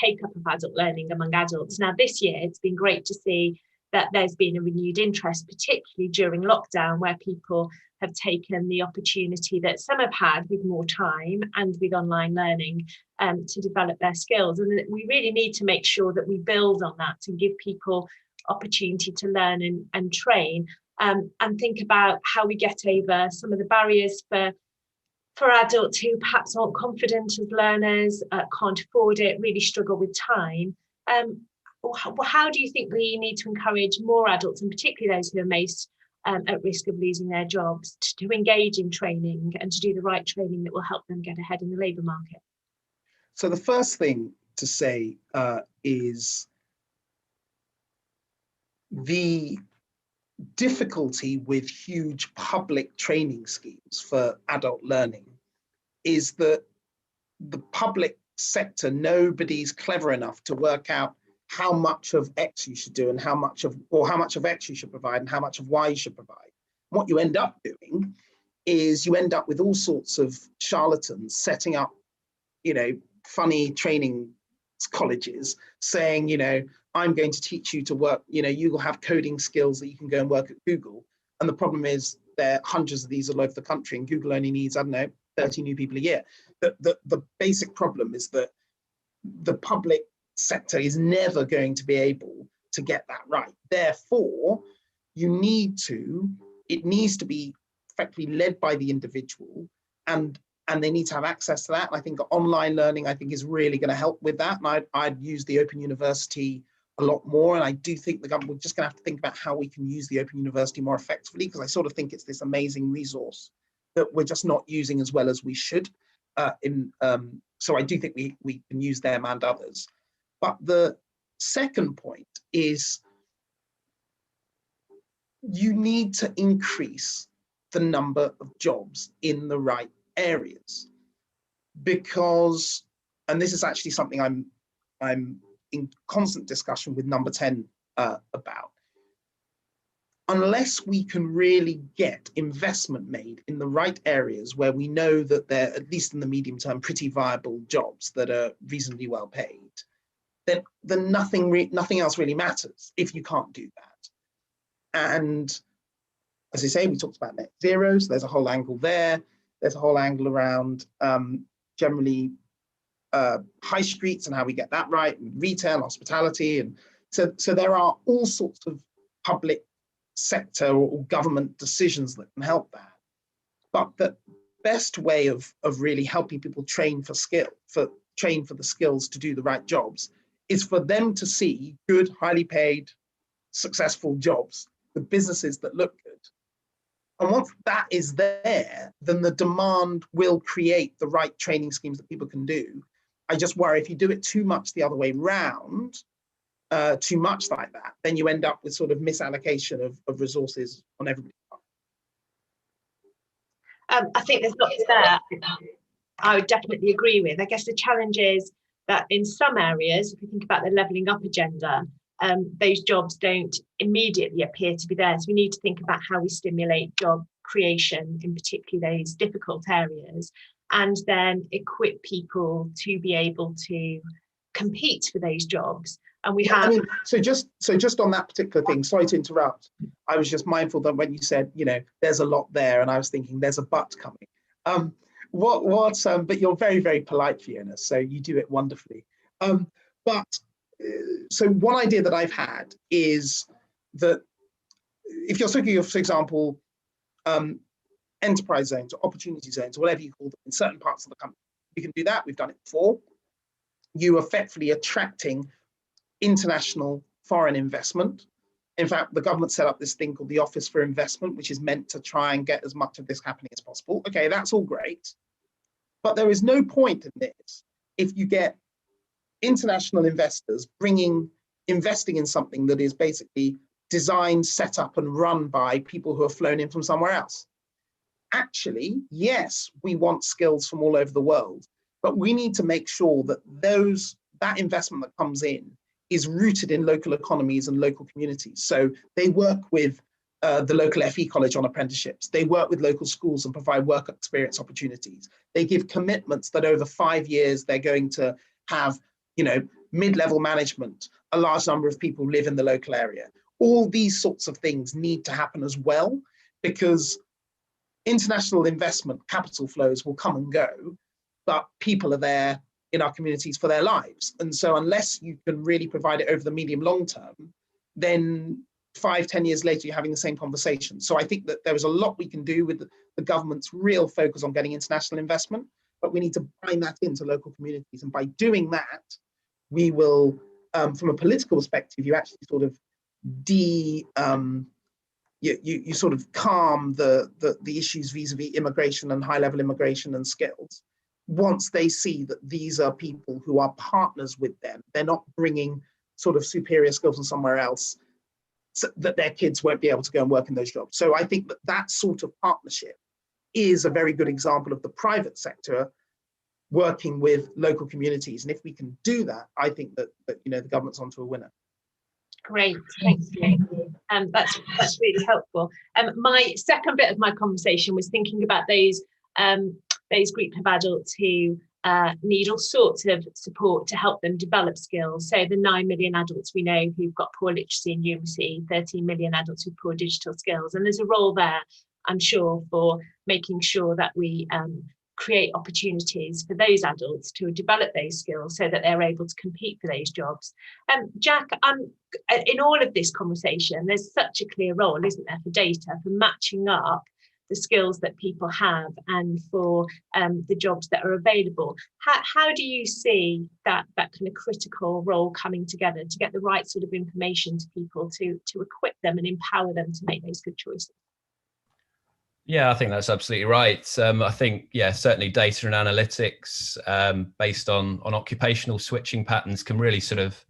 [SPEAKER 3] take-up of adult learning among adults. Now, this year, it's been great to see that there's been a renewed interest, particularly during lockdown, where people have taken the opportunity that some have had with more time and with online learning to develop their skills. And we really need to make sure that we build on that and give people opportunity to learn and train, and think about how we get over some of the barriers for adults who perhaps aren't confident as learners, can't afford it, really struggle with time. How do you think we need to encourage more adults, and particularly those who are most at risk of losing their jobs, to engage in training and to do the right training that will help them get ahead in the labour market?
[SPEAKER 4] So the first thing to say is the difficulty with huge public training schemes for adult learning is that the public sector, nobody's clever enough to work out how much of X you should do and how much of X you should provide and how much of Y you should provide. What you end up doing is you end up with all sorts of charlatans setting up, funny training colleges saying, I'm going to teach you to work, you will have coding skills that you can go and work at Google. And the problem is there are hundreds of these all over the country, and Google only needs, 30 new people a year. The basic problem is that the public sector is never going to be able to get that right. Therefore, it needs to be effectively led by the individual, and they need to have access to that. And I think online learning, I think, is really going to help with that. And I'd use the Open University a lot more. And I do think the government, we're just going to have to think about how we can use the Open University more effectively, because I sort of think it's this amazing resource that we're just not using as well as we should. So I do think we can use them and others. But the second point is you need to increase the number of jobs in the right areas, because, and this is actually something I'm in constant discussion with Number 10 about, unless we can really get investment made in the right areas where we know that they're, at least in the medium term, pretty viable jobs that are reasonably well paid, then nothing else really matters if you can't do that. And as I say, we talked about net zeros. There's a whole angle there. There's a whole angle around generally high streets and how we get that right, and retail, hospitality. And so there are all sorts of public sector or government decisions that can help that. But the best way of really helping people train for the skills to do the right jobs is for them to see good, highly paid, successful jobs, the businesses that look good. And once that is there, then the demand will create the right training schemes that people can do. I just worry if you do it too much the other way round, too much like that, then you end up with sort of misallocation of resources on everybody.
[SPEAKER 3] I think there's lots there I would definitely agree with. I guess the challenge is that in some areas, if you think about the levelling up agenda, those jobs don't immediately appear to be there. So we need to think about how we stimulate job creation, in particularly those difficult areas, and then equip people to be able to compete for those jobs. And we have. I mean,
[SPEAKER 4] so just on that particular thing, sorry to interrupt. I was just mindful that when you said, there's a lot there, and I was thinking there's a but coming. But you're very, very polite, Fiona, so you do it wonderfully. So one idea that I've had is that if you're thinking of, for example, enterprise zones or opportunity zones, or whatever you call them, in certain parts of the country, you can do that. We've done it before. You are effectively attracting international foreign investment. In fact, the government set up this thing called the Office for Investment, which is meant to try and get as much of this happening as possible. Okay, that's all great. But there is no point in this if you get international investors investing in something that is basically designed, set up, and run by people who are flown in from somewhere else. Actually, yes, we want skills from all over the world, but we need to make sure that that investment that comes in is rooted in local economies and local communities. So they work with the local FE college on apprenticeships. They work with local schools and provide work experience opportunities. They give commitments that over 5 years, they're going to have, mid-level management. A large number of people live in the local area. All these sorts of things need to happen as well, because international investment, capital flows will come and go, but people are there in our communities for their lives. And so unless you can really provide it over the medium long term, then 5-10 years later, you're having the same conversation. So I think that there is a lot we can do with the government's real focus on getting international investment, but we need to bind that into local communities. And by doing that, we will, from a political perspective, you actually sort of you sort of calm the issues vis-a-vis immigration and high-level immigration and skills. Once they see that these are people who are partners with them, they're not bringing sort of superior skills from somewhere else, so that their kids won't be able to go and work in those jobs. So I think that that sort of partnership is a very good example of the private sector working with local communities. And if we can do that, I think that the government's onto a winner.
[SPEAKER 3] Great, thank you. That's really helpful. My second bit of my conversation was thinking about those group of adults who need all sorts of support to help them develop skills. So the 9 million adults we know who've got poor literacy and numeracy, 13 million adults with poor digital skills. And there's a role there, I'm sure, for making sure that we create opportunities for those adults to develop those skills so that they're able to compete for those jobs. Jack, in all of this conversation, there's such a clear role, isn't there, for data, for matching up the skills that people have and for the jobs that are available. How do you see that kind of critical role coming together to get the right sort of information to people to equip them and empower them to make those good choices?
[SPEAKER 5] Yeah, I think that's absolutely right. I think, yeah, certainly data and analytics based on occupational switching patterns can really sort of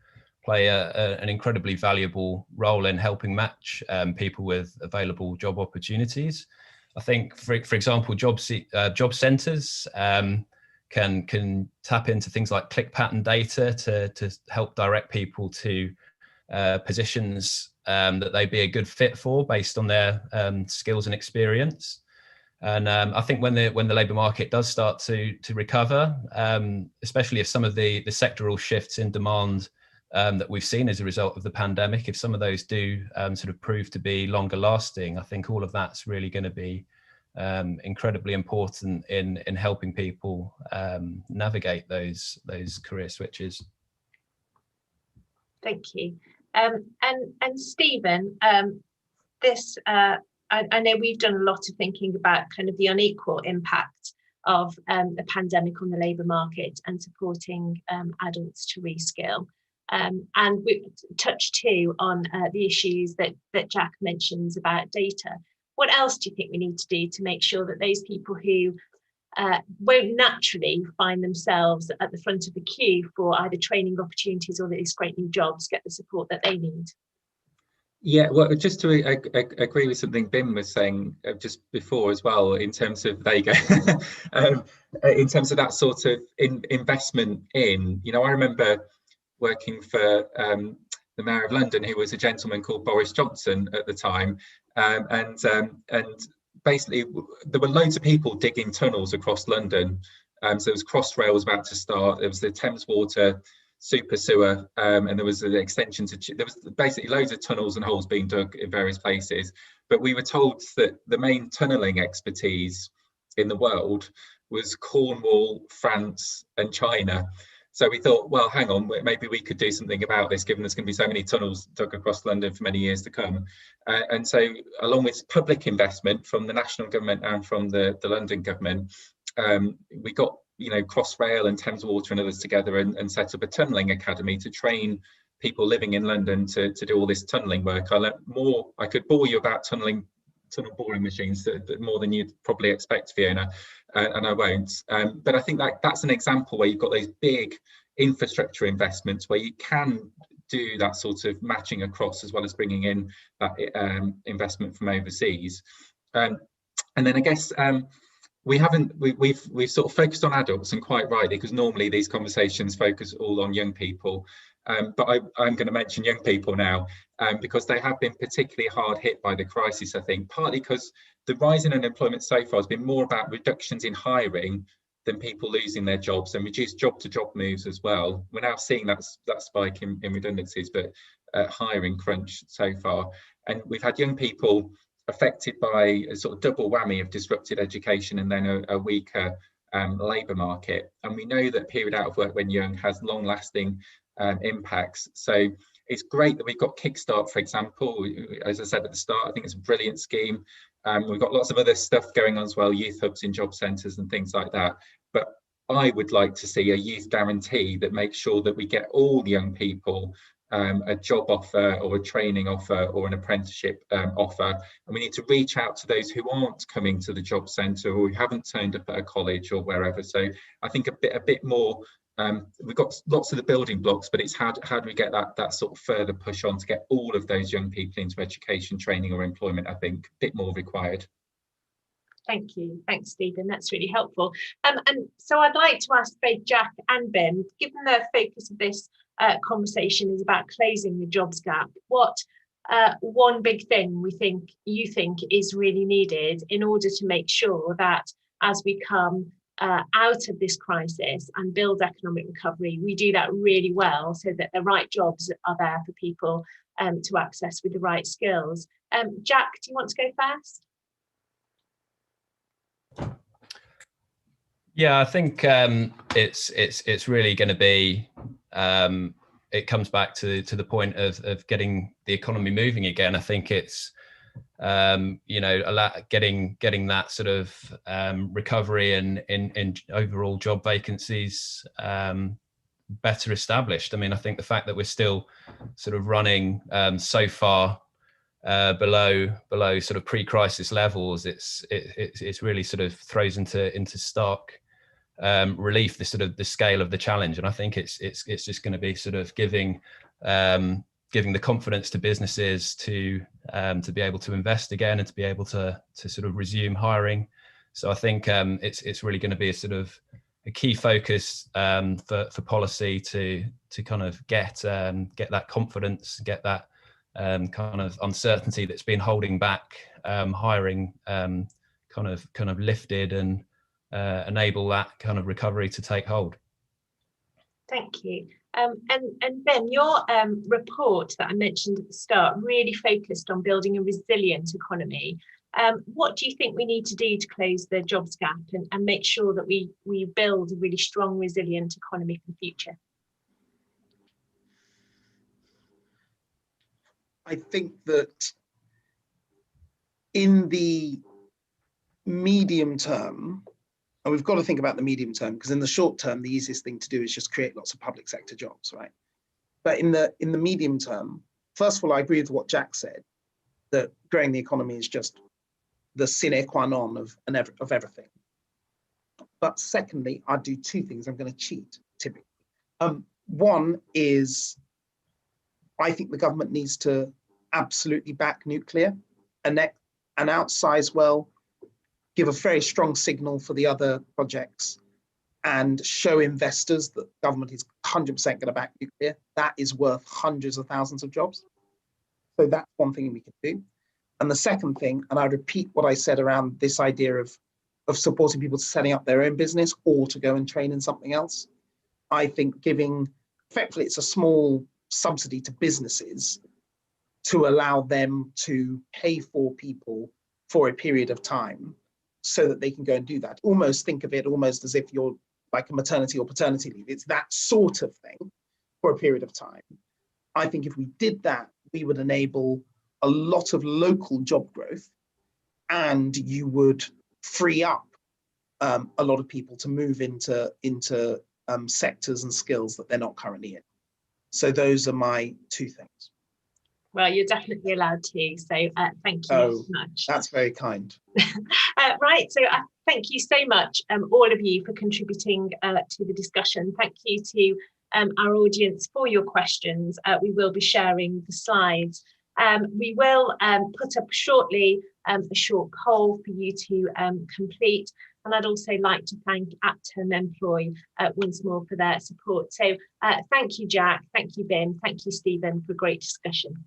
[SPEAKER 5] play an incredibly valuable role in helping match people with available job opportunities. I think, for example, job centres can tap into things like click pattern data to help direct people to positions that they'd be a good fit for based on their skills and experience. And I think when the labour market does start to recover, especially if some of the sectoral shifts in demand that we've seen as a result of the pandemic, if some of those do sort of prove to be longer lasting, I think all of that's really going to be incredibly important in helping people navigate those career switches.
[SPEAKER 3] Thank you. And Stephen, this I know we've done a lot of thinking about kind of the unequal impact of the pandemic on the labour market and supporting adults to reskill. And we touched too on the issues that Jack mentions about data. What else do you think we need to do to make sure that those people who won't naturally find themselves at the front of the queue for either training opportunities or these great new jobs get the support that they need?
[SPEAKER 2] Yeah, well, just to agree with something Bim was saying just before as well, in terms of, there you go, in terms of that sort of investment in, you know, I remember working for the Mayor of London, who was a gentleman called Boris Johnson at the time, and basically there were loads of people digging tunnels across London. So there was Crossrail was about to start, there was the Thames Water super sewer, and there was an extension to, there was basically loads of tunnels and holes being dug in various places. But we were told that the main tunnelling expertise in the world was Cornwall, France and China. So we thought, well, hang on, maybe we could do something about this, given there's going to be so many tunnels dug across London for many years to come. And so along with public investment from the national government and from the London government, we got, you know, Crossrail and Thames Water and others together and set up a tunnelling academy to train people living in London to do all this tunnelling work. I could bore you about tunnel boring machines more than you'd probably expect, Fiona, and I won't. But I think that's an example where you've got those big infrastructure investments where you can do that sort of matching across, as well as bringing in that investment from overseas. And then I guess we've sort of focused on adults, and quite rightly, because normally these conversations focus all on young people. But I'm going to mention young people now because they have been particularly hard hit by the crisis, I think, partly because the rise in unemployment so far has been more about reductions in hiring than people losing their jobs, and reduced job-to-job moves as well. We're now seeing that spike in redundancies, but hiring crunch so far. And we've had young people affected by a sort of double whammy of disrupted education and then a weaker labour market. And we know that period out of work when young has long-lasting impacts. So it's great that we've got Kickstart, for example. As I said at the start, I think it's a brilliant scheme. We've got lots of other stuff going on as well, youth hubs in job centres and things like that. But I would like to see a youth guarantee that makes sure that we get all young people a job offer or a training offer or an apprenticeship offer, and we need to reach out to those who aren't coming to the job centre or who haven't turned up at a college or wherever. So I think a bit more. We've got lots of the building blocks, but it's how do we get that sort of further push on to get all of those young people into education, training or employment. I think a bit more required.
[SPEAKER 3] Thank you. Thanks, Stephen. That's really helpful. And so I'd like to ask both Jack and Bim, given the focus of this conversation is about closing the jobs gap, what one big thing you think is really needed in order to make sure that as we come out of this crisis and build economic recovery, we do that really well so that the right jobs are there for people to access with the right skills. Jack, do you want to go first?
[SPEAKER 5] Yeah, I think it's really going to be. It comes back to the point of getting the economy moving again. I think it's getting that sort of recovery and in overall job vacancies better established. I mean, I think the fact that we're still sort of running so far below sort of pre-crisis levels, it's really sort of throws into stark relief the scale of the challenge. And I think it's just going to be sort of giving the confidence to businesses to be able to invest again and to be able to sort of resume hiring. So I think it's really going to be a sort of a key focus for policy to kind of get that confidence, get that kind of uncertainty that's been holding back hiring kind of lifted, and enable that kind of recovery to take hold.
[SPEAKER 3] Thank you. And Ben, your report that I mentioned at the start really focused on building a resilient economy. What do you think we need to do to close the jobs gap and make sure that we build a really strong, resilient economy for the future?
[SPEAKER 4] I think that in the medium term, and we've got to think about the medium term, because in the short term, the easiest thing to do is just create lots of public sector jobs, right? But in the medium term, first of all, I agree with what Jack said, that growing the economy is just the sine qua non of everything. But secondly, I do two things. I'm going to cheat, typically. One is, I think the government needs to absolutely back nuclear and outsize, well, give a very strong signal for the other projects and show investors that government is 100% going to back nuclear. That is worth hundreds of thousands of jobs. So that's one thing we can do. And the second thing, and I repeat what I said around this idea of supporting people to setting up their own business or to go and train in something else. I think giving, effectively, it's a small subsidy to businesses to allow them to pay for people for a period of time so that they can go and do that. Almost think of it almost as if you're like a maternity or paternity leave. It's that sort of thing for a period of time. I think if we did that, we would enable a lot of local job growth, and you would free up a lot of people to move into sectors and skills that they're not currently in. So those are my two things.
[SPEAKER 3] Well, you're definitely allowed to, so thank you so much.
[SPEAKER 4] That's very kind.
[SPEAKER 3] Right, so thank you so much, all of you, for contributing to the discussion. Thank you to our audience for your questions. We will be sharing the slides. We will put up shortly a short poll for you to complete. And I'd also like to thank Aptum Employ once more for their support. So thank you, Jack. Thank you, Ben. Thank you, Stephen, for a great discussion.